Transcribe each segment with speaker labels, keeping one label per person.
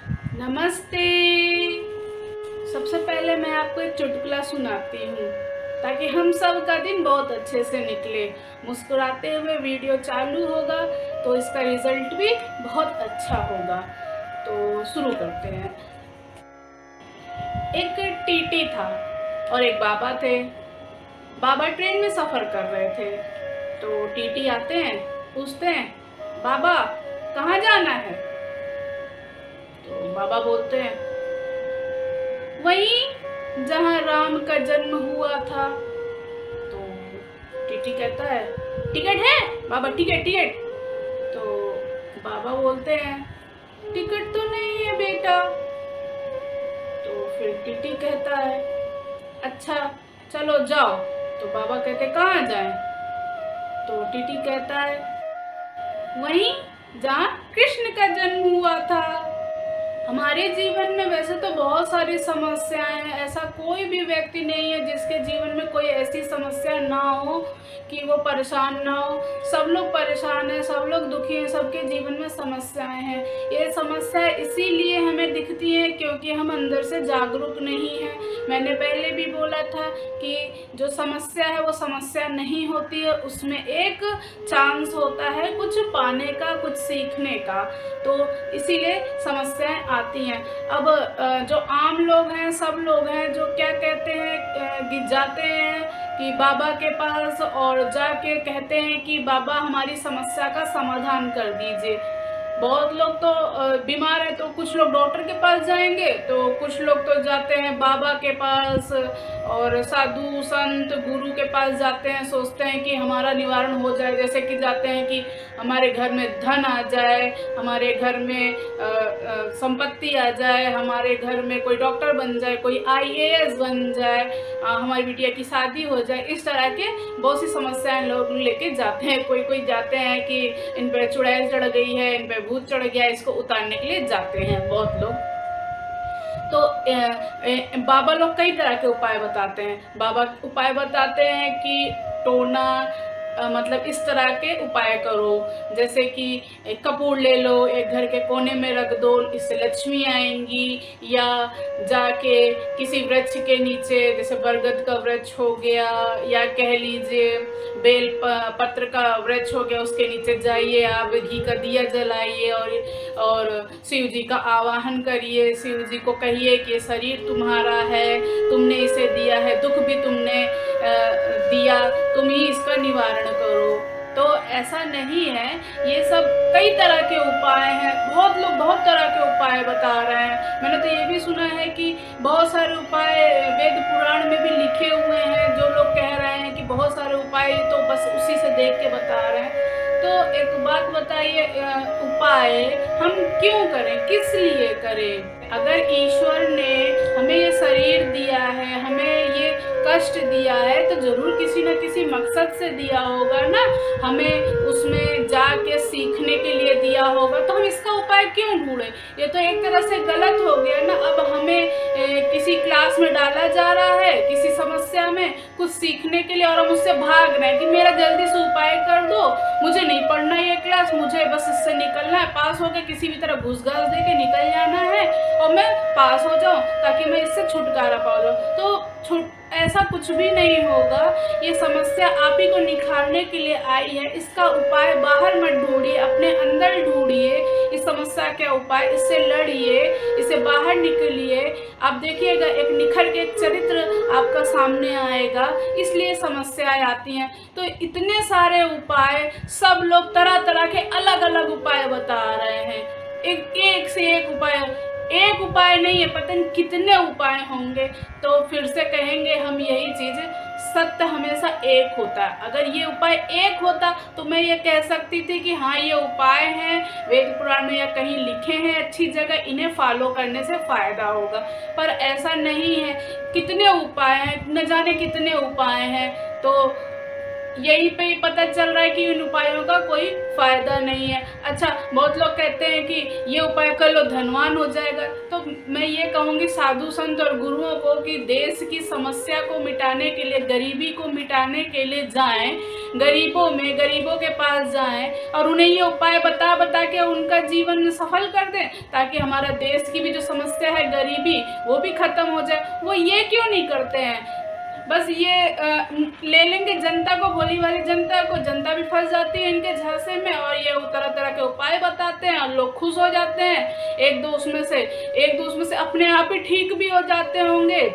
Speaker 1: नमस्ते। सबसे पहले मैं आपको एक चुटकुला सुनाती हूँ ताकि हम सब का दिन बहुत अच्छे से निकले। मुस्कुराते हुए वीडियो चालू होगा तो इसका रिजल्ट भी बहुत अच्छा होगा। तो शुरू करते हैं। एक टीटी था और एक बाबा थे। बाबा ट्रेन में सफ़र कर रहे थे तो टीटी आते हैं, पूछते हैं, बाबा कहाँ जाना है? तो बाबा बोलते हैं, वहीं जहाँ राम का जन्म हुआ था। तो टीटी कहता है, टिकट है बाबा? Ticket ticket. तो बाबा बोलते हैं, टिकट तो नहीं है बेटा। तो फिर टीटी कहता है, अच्छा चलो जाओ। तो बाबा कहते, कहाँ जाएं? तो टीटी कहता है, वहीं जहाँ कृष्ण का जन्म हुआ था। हमारे जीवन में वैसे तो बहुत सारी समस्याएं हैं। ऐसा कोई भी व्यक्ति नहीं है जिसके जीवन में कोई ऐसी समस्या ना हो कि वो परेशान ना हो। सब लोग परेशान हैं, सब लोग दुखी हैं, सबके जीवन में समस्याएं हैं। ये समस्या इसीलिए हमें दिखती है क्योंकि हम अंदर से जागरूक नहीं हैं। मैंने पहले भी बोला था कि जो समस्या है वो समस्या नहीं होती है, उसमें एक चांस होता है कुछ पाने का, कुछ सीखने का। तो इसीलिए समस्याएं आती हैं। अब जो आम लोग हैं, सब लोग हैं जो क्या कहते हैं कि जाते हैं कि बाबा के पास और जाके कहते हैं कि बाबा हमारी समस्या का समाधान कर दीजिए। बहुत लोग तो बीमार है तो कुछ लोग डॉक्टर के पास जाएंगे, तो कुछ लोग तो जाते हैं बाबा के पास और साधु संत गुरु के पास जाते हैं, सोचते हैं कि हमारा निवारण हो जाए। जैसे कि जाते हैं कि हमारे घर में धन आ जाए, हमारे घर में संपत्ति आ जाए, हमारे घर में कोई डॉक्टर बन जाए, कोई आईएएस बन जाए, हमारी बिटिया की शादी हो जाए। इस तरह के बहुत सी समस्याएं लोग लेके जाते हैं। कोई कोई जाते हैं कि इन पे चुड़ैल चढ़ गई है, इन पे भूत चढ़ गया, इसको उतारने के लिए जाते हैं बहुत लोग। तो बाबा लोग कई तरह के उपाय बताते हैं। बाबा उपाय बताते हैं कि टोना, मतलब इस तरह के उपाय करो। जैसे कि एक कपूर ले लो, एक घर के कोने में रख दो, इससे लक्ष्मी आएंगी। या जाके किसी वृक्ष के नीचे, जैसे बरगद का वृक्ष हो गया या कह लीजिए बेल पत्र का वृक्ष हो गया, उसके नीचे जाइए, आप घी का दिया जलाइए और शिव जी का आवाहन करिए। शिव जी को कहिए कि ये शरीर तुम्हारा है, तुमने इसे दिया है, दुख भी तुमने दिया, तुम ही इसका निवारण करो। तो ऐसा नहीं है, ये सब कई तरह के उपाय हैं। बहुत लोग बहुत तरह के उपाय बता रहे हैं। मैंने तो ये भी सुना है कि बहुत सारे उपाय वेद पुराण में भी लिखे हुए हैं। जो लोग कह रहे हैं कि बहुत सारे उपाय तो बस उसी से देख के बता रहे हैं। तो एक बात बताइए, उपाय हम क्यों करें, किस लिए करें? अगर ईश्वर ने हमें ये शरीर दिया है, हमें ये कष्ट दिया है, तो जरूर किसी न किसी मकसद से दिया होगा ना। हमें उसमें जाके सीखने के लिए दिया होगा, तो हम इसका उपाय क्यों ढूंढें? ये तो एक तरह से गलत हो गया ना। अब हमें किसी क्लास में डाला जा रहा है, किसी समस्या में कुछ सीखने के लिए, और हम उससे भाग रहे हैं कि मेरा जल्दी से उपाय कर दो, मुझे नहीं पढ़ना ये क्लास, मुझे बस इससे निकलना है, पास होकर किसी भी तरह घूस घास दे के निकल जाना है और मैं पास हो जाऊं ताकि मैं इससे छुटकारा पा जाऊं। तो ऐसा कुछ भी नहीं होगा। ये समस्या आप ही को निखारने के लिए आई है। इसका उपाय बाहर मत ढूंढिए, अपने अंदर ढूंढिए इस समस्या के उपाय, इससे लड़िए, इसे बाहर निकलिए। आप देखिएगा एक निखर के चरित्र आपका सामने आएगा। इसलिए समस्याएं आती हैं। तो इतने सारे उपाय, सब लोग तरह तरह के अलग अलग उपाय बता रहे हैं। एक से एक उपाय, एक उपाय नहीं है, पता नहीं कितने उपाय होंगे। तो फिर से कहेंगे हम यही चीज, सत्य हमेशा एक होता है। अगर ये उपाय एक होता तो मैं ये कह सकती थी कि हाँ ये उपाय हैं, वेद पुराण में या कहीं लिखे हैं अच्छी जगह, इन्हें फॉलो करने से फायदा होगा। पर ऐसा नहीं है। कितने उपाय हैं, न जाने कितने उपाय हैं। तो यहीं पे ही पता चल रहा है कि इन उपायों का कोई फायदा नहीं है। अच्छा, बहुत लोग कहते हैं कि ये उपाय कर लो धनवान हो जाएगा। तो मैं ये कहूँगी साधु संत और गुरुओं को कि देश की समस्या को मिटाने के लिए, गरीबी को मिटाने के लिए जाएं, गरीबों के पास जाएं और उन्हें ये उपाय बता बता के उनका जीवन सफल कर दें, ताकि हमारा देश की भी जो समस्या है गरीबी, वो भी खत्म हो जाए। वो ये क्यों नहीं करते हैं? बस ये ले लेंगे जनता को, भोली वाली जनता को, जनता भी फंस जाती है इनके झांसे में, और ये तरह तरह के उपाय बताते हैं और लोग खुश हो जाते हैं। एक दो उसमें से अपने आप ही ठीक भी हो जाते होंगे।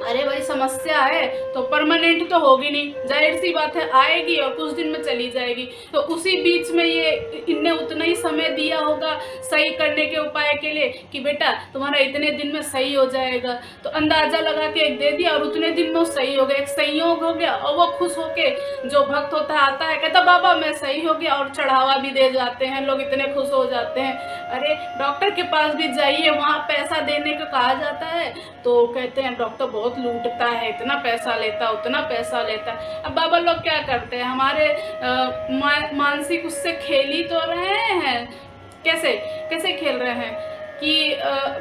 Speaker 1: अरे भाई, समस्या है तो परमानेंट तो होगी नहीं, जाहिर सी बात है, आएगी और कुछ दिन में चली जाएगी। तो उसी बीच में ये इनने उतना ही समय दिया होगा सही करने के उपाय के लिए कि बेटा तुम्हारा इतने दिन में सही हो जाएगा, तो अंदाजा लगा के एक दे दिया और उतने दिन में वो सही हो गया, एक संयोग हो गया। और वो खुश होके, जो भक्त होता है आता है, कहता बाबा मैं सही हो गया, और चढ़ावा भी दे जाते हैं लोग, इतने खुश हो जाते हैं। अरे डॉक्टर के पास भी जाइए, वहाँ पैसा देने को कहा जाता है तो कहते हैं डॉक्टर बहुत लूटता है, इतना पैसा लेता, उतना पैसा लेता। अब बाबा लोग क्या करते हैं, हमारे मानसिक उससे खेल ही तो रहे हैं। कैसे खेल रहे हैं कि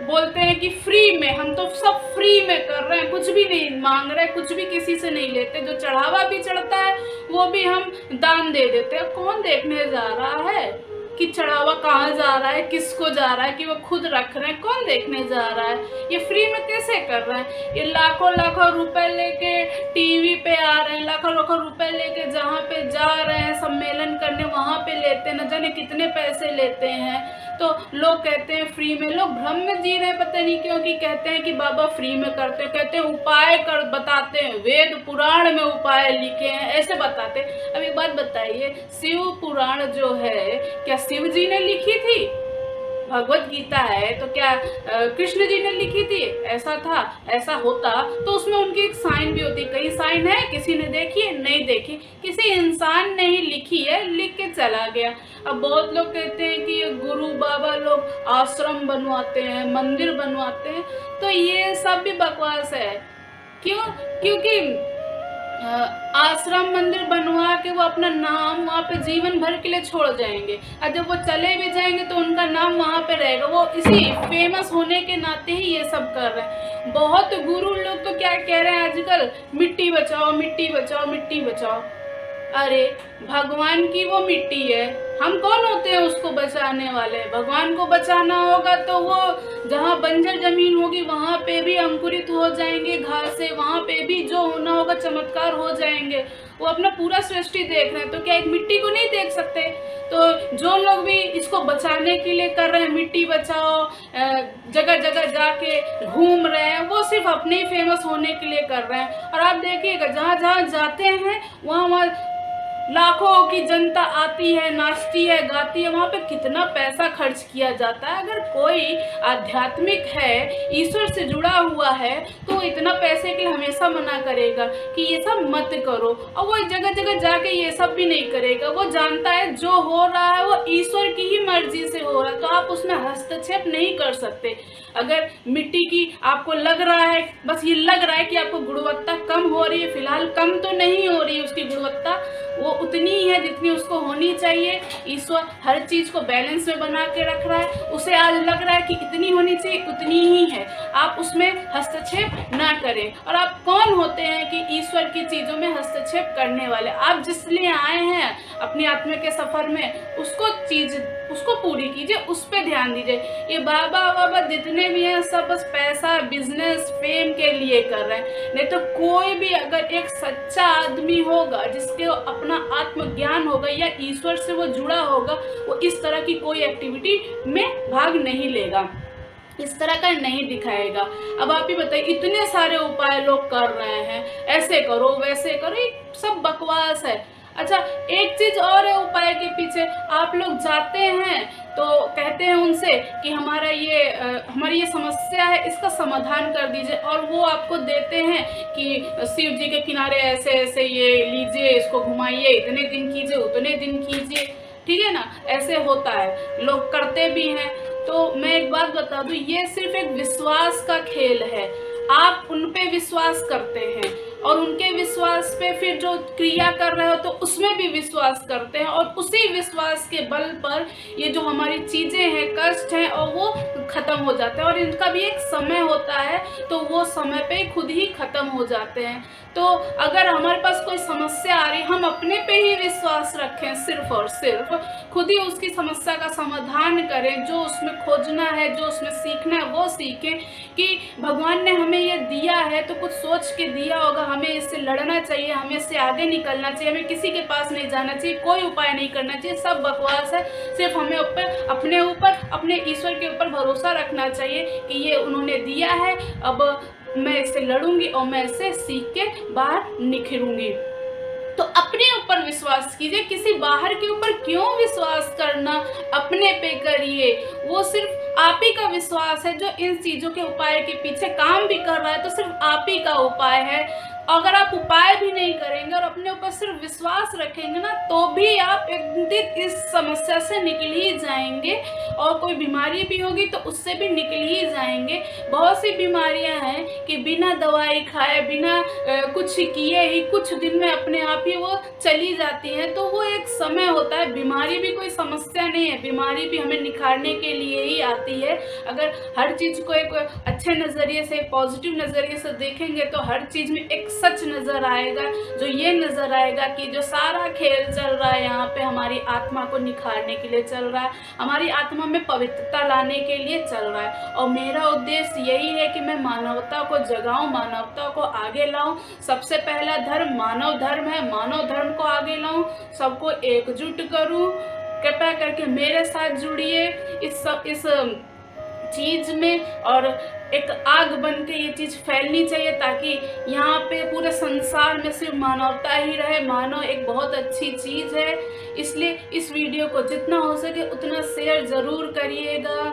Speaker 1: बोलते हैं कि फ्री में, हम तो सब फ्री में कर रहे हैं, कुछ भी नहीं मांग रहे, कुछ भी किसी से नहीं लेते, जो चढ़ावा भी चढ़ता है वो भी हम दान दे देते हैं। कौन देखने जा रहा है कि चढ़ावा कहाँ जा रहा है, किसको जा रहा है, कि वो खुद रख रहे हैं, कौन देखने जा रहा है? ये फ्री में कैसे कर रहे हैं? ये लाखों लाखों रुपए लेके टीवी पे आ रहे हैं, लाखों लाखों रुपए लेके जहाँ पे जा रहे हैं सम्मेलन करने, वहाँ पे लेते हैं, न जाने कितने पैसे लेते हैं। तो लोग कहते हैं फ्री में, लोग भ्रम में जी रहे हैं, पता नहीं क्यों, कि कहते हैं कि बाबा फ्री में करते हैं, कहते हैं उपाय कर बताते हैं, वेद पुराण में उपाय लिखे हैं, ऐसे बताते हैं। अब एक बात बताइए, शिव पुराण जो है क्या शिव जी ने लिखी थी? भगवत गीता है तो क्या कृष्ण जी ने लिखी थी? ऐसा था, ऐसा होता तो उसमें उनकी एक साइन भी होती। कई साइन है, किसी ने देखी है? नहीं देखी, किसी इंसान ने ही लिखी है, लिख के चला गया। अब बहुत लोग कहते हैं कि गुरु बाबा लोग आश्रम बनवाते हैं, मंदिर बनवाते हैं, तो ये सब भी बकवास है। क्यों? क्योंकि आश्रम मंदिर बनवा के वो अपना नाम वहाँ पे जीवन भर के लिए छोड़ जाएंगे, और जब वो चले भी जाएंगे तो उनका नाम वहाँ पे रहेगा। वो इसी फेमस होने के नाते ही ये सब कर रहे हैं। बहुत गुरु लोग तो क्या कह रहे हैं आजकल, मिट्टी बचाओ, मिट्टी बचाओ, मिट्टी बचाओ। अरे भगवान की वो मिट्टी है, हम कौन होते हैं उसको बचाने वाले? भगवान को बचाना होगा तो वो जहाँ बंजर जमीन होगी वहाँ पे भी अंकुरित हो जाएंगे घासें, वहाँ पे भी जो होना होगा चमत्कार हो जाएंगे। वो अपना पूरा सृष्टि देख रहे हैं, तो क्या एक मिट्टी को नहीं देख सकते? तो जो लोग भी इसको बचाने के लिए कर रहे हैं, मिट्टी बचाओ, जगह जगह जाके घूम रहे हैं, वो सिर्फ अपने ही फेमस होने के लिए कर रहे हैं। और आप देखिएगा जहाँ जहाँ जाते हैं वहाँ लाखों की जनता आती है, नाचती है, गाती है, वहाँ पे कितना पैसा खर्च किया जाता है। अगर कोई आध्यात्मिक है, ईश्वर से जुड़ा हुआ है, तो इतना पैसे के लिए हमेशा मना करेगा कि ये सब मत करो, और वो जगह जगह जाके ये सब भी नहीं करेगा। वो जानता है जो हो रहा है वो ईश्वर की ही मर्जी से हो रहा है, तो आप उसमें हस्तक्षेप नहीं कर सकते। अगर मिट्टी की आपको लग रहा है, बस ये लग रहा है कि आपको गुणवत्ता कम हो रही है, फिलहाल कम तो नहीं हो रही है उसकी गुणवत्ता, वो उतनी ही है जितनी उसको होनी चाहिए। ईश्वर हर चीज को बैलेंस में बना के रख रहा है, उसे आज लग रहा है कि इतनी होनी चाहिए, उतनी ही है, आप उसमें हस्तक्षेप ना करें। और आप कौन होते हैं कि ईश्वर की चीजों में हस्तक्षेप करने वाले? आप जिस लिए आए हैं अपनी आत्मा के सफर में, उसको पूरी कीजिए, उस पर ध्यान दीजिए। ये बाबा जितने भी हैं सब बस पैसा, बिजनेस, फेम के लिए कर रहे हैं। नहीं तो कोई भी अगर एक सच्चा आदमी होगा जिसके अपना आत्मज्ञान होगा या ईश्वर से वो जुड़ा होगा, वो इस तरह की कोई एक्टिविटी में भाग नहीं लेगा, इस तरह का नहीं दिखाएगा। अब आप ही बताइए, इतने सारे उपाय लोग कर रहे हैं, ऐसे करो वैसे करो, ये सब बकवास है। अच्छा, एक चीज और है उपाय के पीछे, आप लोग जाते हैं तो कहते हैं उनसे कि हमारी ये समस्या है, इसका समाधान कर दीजिए, और वो आपको देते हैं कि शिव जी के किनारे ऐसे ऐसे ये लीजिए, इसको घुमाइए, इतने दिन कीजिए, उतने दिन कीजिए, ठीक है ना? ऐसे होता है, लोग करते भी हैं। तो मैं एक बात बता दूं, ये सिर्फ एक विश्वास का खेल है। आप उन पे विश्वास करते हैं, और उनके विश्वास पे फिर जो क्रिया कर रहे हो तो उसमें भी विश्वास करते हैं, और उसी विश्वास के बल पर ये जो हमारी चीज़ें हैं, कष्ट हैं, और वो ख़त्म हो जाते हैं, और इनका भी एक समय होता है, तो वो समय पे खुद ही ख़त्म हो जाते हैं। तो अगर हमारे पास कोई समस्या आ रही, हम अपने पे ही विश्वास रखें सिर्फ और सिर्फ, खुद ही उसकी समस्या का समाधान करें, जो उसमें खोजना है, जो उसमें सीखना है वो सीखें कि भगवान ने हमें ये दिया है तो कुछ सोच के दिया होगा, हमें इससे लड़ना चाहिए, हमें इससे आगे निकलना चाहिए, हमें किसी के पास नहीं जाना चाहिए, कोई उपाय नहीं करना चाहिए, सब बकवास है। सिर्फ हमें अपने ऊपर, अपने ईश्वर के ऊपर भरोसा रखना चाहिए कि ये उन्होंने दिया है, अब मैं इससे लड़ूंगी और मैं इससे सीख के बाहर निखरूंगी। तो अपने ऊपर विश्वास कीजिए, किसी बाहर के ऊपर क्यों विश्वास करना, अपने पे करिए। वो सिर्फ आप ही का विश्वास है जो इन चीजों के उपाय के पीछे काम भी कर रहा है, तो सिर्फ आप ही का उपाय है। अगर आप उपाय भी नहीं करेंगे और अपने ऊपर सिर्फ विश्वास रखेंगे ना, तो भी आप एक दिन इस समस्या से निकल ही जाएंगे, और कोई बीमारी भी होगी तो उससे भी निकल ही जाएंगे। बहुत सी बीमारियां हैं कि बिना दवाई खाए, बिना कुछ किए ही कुछ दिन में अपने आप ही वो चली जाती हैं। तो वो एक समय होता है, बीमारी भी कोई समस्या नहीं है, बीमारी भी हमें निखारने के लिए ही आती है। अगर हर चीज़ को एक अच्छे नज़रिए से, पॉजिटिव नज़रिए से देखेंगे तो हर चीज़ में एक सच नज़र आएगा, जो ये नज़र आएगा कि जो सारा खेल चल रहा है यहाँ पे हमारी आत्मा को निखारने के लिए चल रहा है, हमारी आत्मा में पवित्रता लाने के लिए चल रहा है। और मेरा उद्देश्य यही है कि मैं मानवता को जगाऊं, मानवता को आगे लाऊं। सबसे पहला धर्म मानव धर्म है, मानव धर्म को आगे लाऊं, सबको एकजुट करूं। कृपया करके मेरे साथ जुड़िए इस चीज में, और एक आग बन के ये चीज फैलनी चाहिए, ताकि यहाँ पे पूरे संसार में सिर्फ मानवता ही रहे। मानव एक बहुत अच्छी चीज है, इसलिए इस वीडियो को जितना हो सके उतना शेयर जरूर करिएगा।